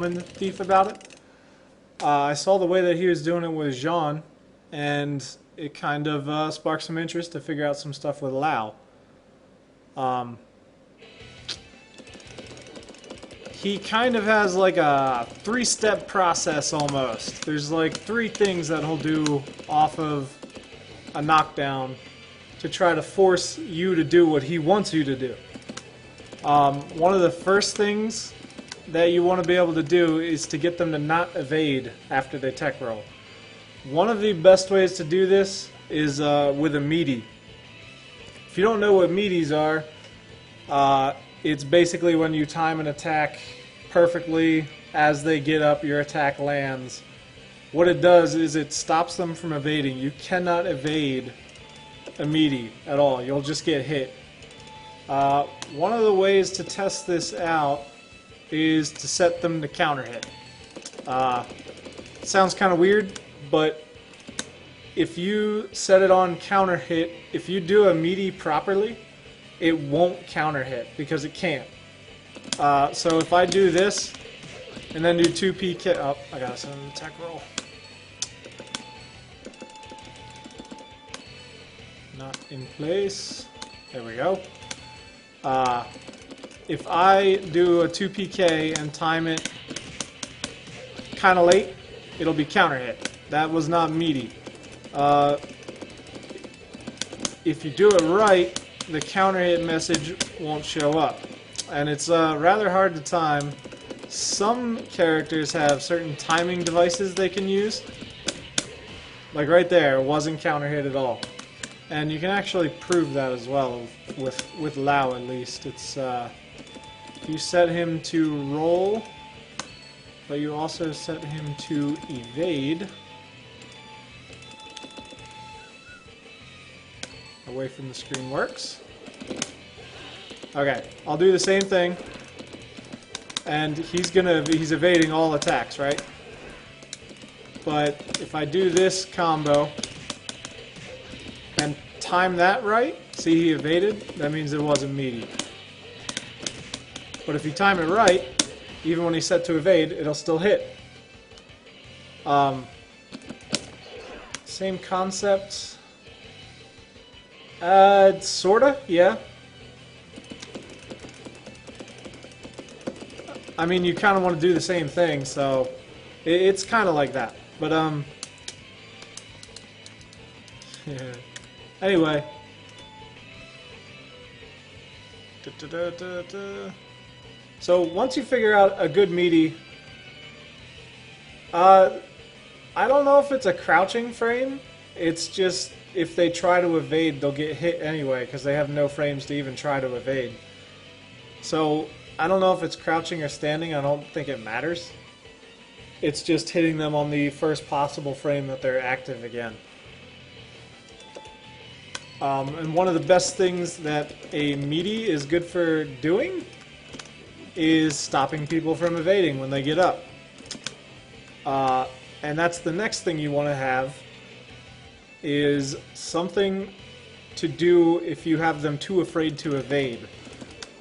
Thief about it. I saw the way that he was doing it with Jean, and it kind of sparked some interest to figure out some stuff with Lao. He kind of has like a three-step process almost. There's like three things that he'll do off of a knockdown to try to force you to do what he wants you to do. One of the first things that you want to be able to do is to get them to not evade after they tech roll. One of the best ways to do this is with a meaty. If you don't know what meaties are, it's basically when you time an attack perfectly as they get up, your attack lands. What it does is it stops them from evading. You cannot evade a meaty at all. You'll just get hit. One of the ways to test this out is to set them to counter hit. It sounds kind of weird, but if you set it on counter hit, if you do a meaty properly, it won't counter hit because it can't. So if I do this and then do 2 PK, oh, I gotta send an attack roll. Not in place. There we go. If I do a 2 PK and time it kind of late, it'll be counter hit. That was not meaty. If you do it right, the counter hit message won't show up. And it's rather hard to time. Some characters have certain timing devices they can use. Like right there, it wasn't counter hit at all. And you can actually prove that as well with Lao at least. It's if you set him to roll, but you also set him to evade. Away from the screen works. Okay, I'll do the same thing. And he's evading all attacks, right? But if I do this combo and time that right, see he evaded, that means it wasn't meaty. But if you time it right, even when he's set to evade, it'll still hit. Same concept. Sorta, yeah. I mean, you kind of want to do the same thing, so it's kind of like that. But yeah. Anyway. So once you figure out a good meaty, I don't know if it's a crouching frame. It's just if they try to evade, they'll get hit anyway because they have no frames to even try to evade. So I don't know if it's crouching or standing. I don't think it matters. It's just hitting them on the first possible frame that they're active again. And one of the best things that a meaty is good for doing is stopping people from evading when they get up. And that's the next thing you want to have, is something to do if you have them too afraid to evade.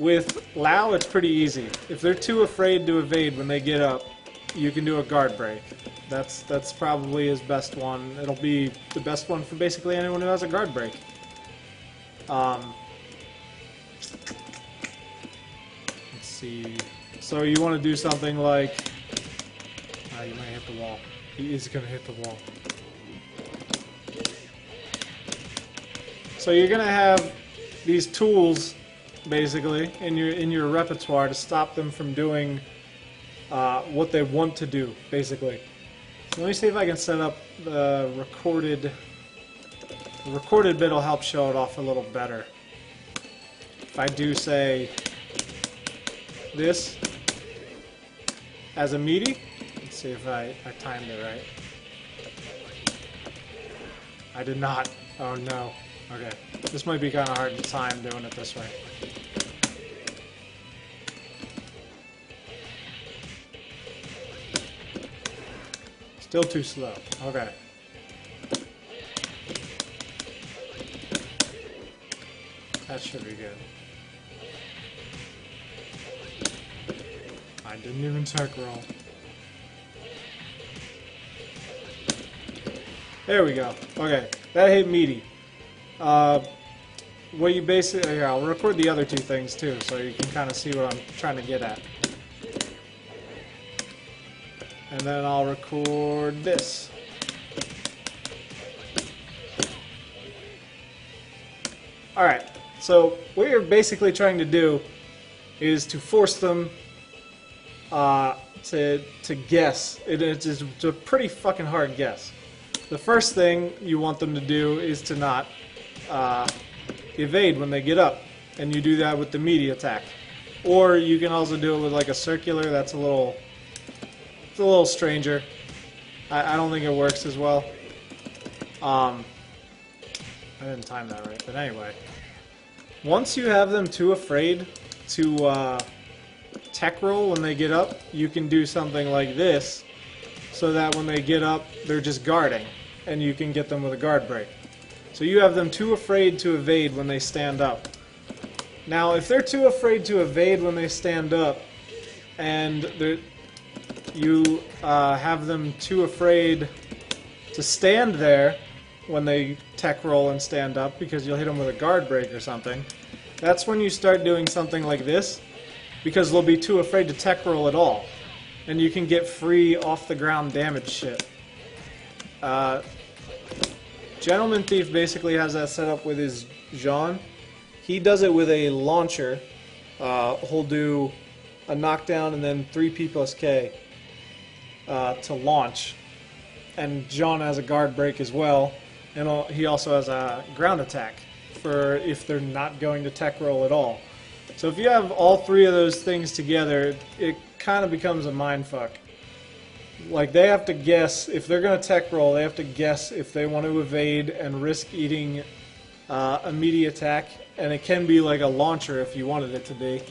With Lao, it's pretty easy. If they're too afraid to evade when they get up, you can do a guard break. That's probably his best one. It'll be the best one for basically anyone who has a guard break. Let's see. So you want to do something like... you might hit the wall. He is going to hit the wall. So you're going to have these tools, basically, in your repertoire to stop them from doing what they want to do, basically. So let me see if I can set up the recorded... The recorded bit will help show it off a little better. If I do, say, this as a meaty, let's see if I timed it right. I did not. Oh no. Okay. This might be kind of hard to time doing it this way. Still too slow. Okay. That should be good. I didn't even tech roll. There we go. Okay, that hit meaty. What you basically... Here, I'll record the other two things too, so you can kind of see what I'm trying to get at. And then I'll record this. Alright, so what you're basically trying to do is to force them to guess. It's a pretty fucking hard guess. The first thing you want them to do is to not evade when they get up, and you do that with the meaty attack. Or you can also do it with like a circular. That's a little stranger. I don't think it works as well. I didn't time that right, but anyway. Once you have them too afraid to tech roll when they get up, you can do something like this, so that when they get up, they're just guarding, and you can get them with a guard break. So you have them too afraid to evade when they stand up. Now, if they're too afraid to evade when they stand up, and you have them too afraid to stand there when they tech roll and stand up, because you'll hit them with a guard break or something, that's when you start doing something like this, because they'll be too afraid to tech roll at all. And you can get free off-the-ground damage shit. Gentleman Thief basically has that set up with his Jean. He does it with a launcher. He'll do a knockdown and then 3P plus K to launch. And Jean has a guard break as well. And he also has a ground attack for if they're not going to tech roll at all. So if you have all three of those things together, it kind of becomes a mindfuck. Like, they have to guess, if they're going to tech roll, they have to guess if they want to evade and risk eating a meaty attack. And it can be like a launcher if you wanted it to be,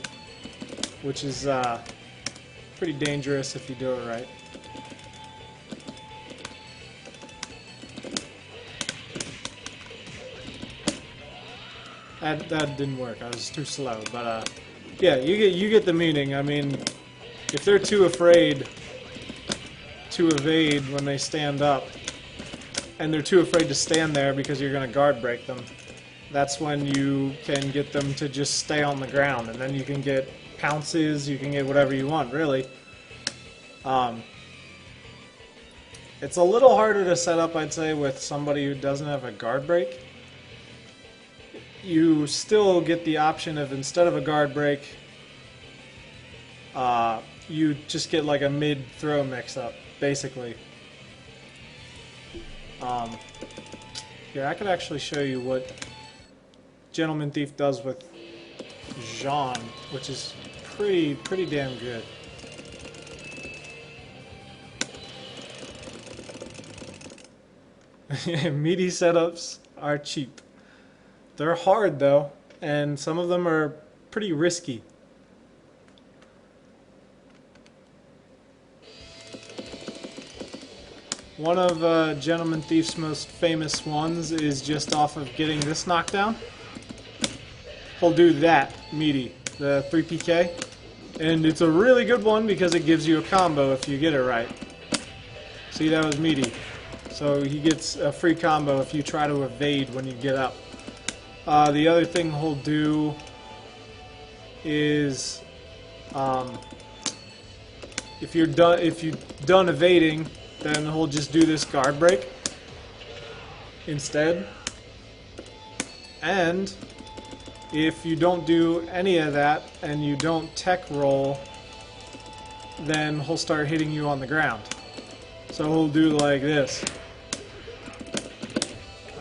which is pretty dangerous if you do it right. That didn't work. I was too slow. But yeah, you get the meaning. I mean, if they're too afraid to evade when they stand up, and they're too afraid to stand there because you're going to guard break them, that's when you can get them to just stay on the ground, and then you can get pounces, you can get whatever you want, really. It's a little harder to set up, I'd say, with somebody who doesn't have a guard break. You still get the option of, instead of a guard break, you just get like a mid-throw mix-up, basically. Here, I could actually show you what Gentleman Thief does with Jean, which is pretty damn good. Meaty setups are cheap. They're hard though, and some of them are pretty risky. One of Gentleman Thief's most famous ones is just off of getting this knockdown. He'll do that, meaty, the 3PK. And it's a really good one because it gives you a combo if you get it right. See, that was meaty. So he gets a free combo if you try to evade when you get up. The other thing he'll do is, if you're done evading, then he'll just do this guard break instead. And if you don't do any of that and you don't tech roll, then he'll start hitting you on the ground. So he'll do like this.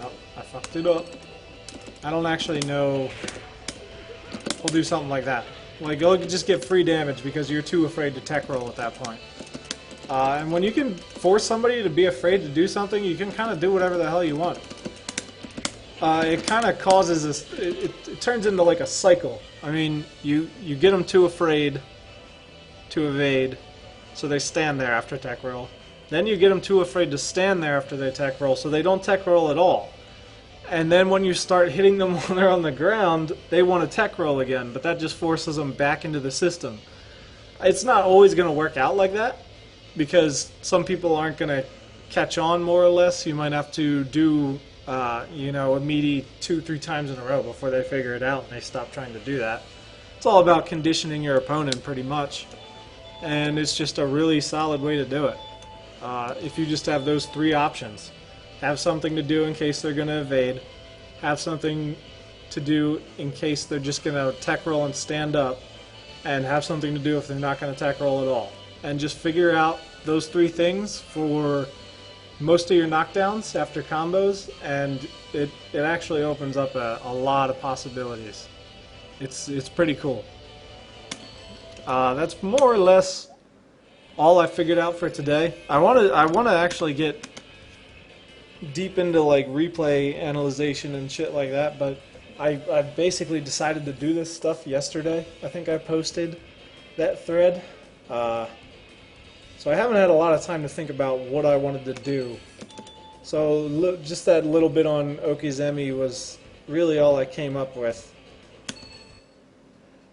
Oh, I fucked it up. I don't actually know. We'll do something like that. Like, you'll just get free damage because you're too afraid to tech roll at that point. And when you can force somebody to be afraid to do something, you can kind of do whatever the hell you want. It kind of causes this. It turns into like a cycle. I mean, you get them too afraid to evade, so they stand there after tech roll. Then you get them too afraid to stand there after they tech roll, so they don't tech roll at all. And then when you start hitting them when they're on the ground, they want to tech roll again, but that just forces them back into the system. It's not always going to work out like that, because some people aren't going to catch on more or less, you might have to do you know, a meaty 2-3 times in a row before they figure it out and they stop trying to do that. It's all about conditioning your opponent pretty much, and it's just a really solid way to do it. If you just have those 3 options, have something to do in case they're going to evade, have something to do in case they're just going to tech roll and stand up, and have something to do if they're not going to tech roll at all. And just figure out those 3 things for most of your knockdowns after combos, and it actually opens up a lot of possibilities. It's pretty cool. That's more or less all I figured out for today. I want to actually get deep into like replay analyzation and shit like that, but I basically decided to do this stuff yesterday. I think I posted that thread. So I haven't had a lot of time to think about what I wanted to do. So just that little bit on Okizeme was really all I came up with.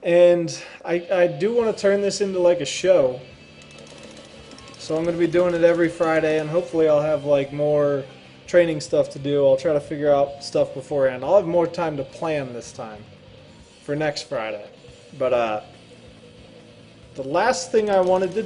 And I do want to turn this into like a show. So I'm going to be doing it every Friday, and hopefully I'll have like more training stuff to do. I'll try to figure out stuff beforehand. I'll have more time to plan this time for next Friday. But the last thing I wanted to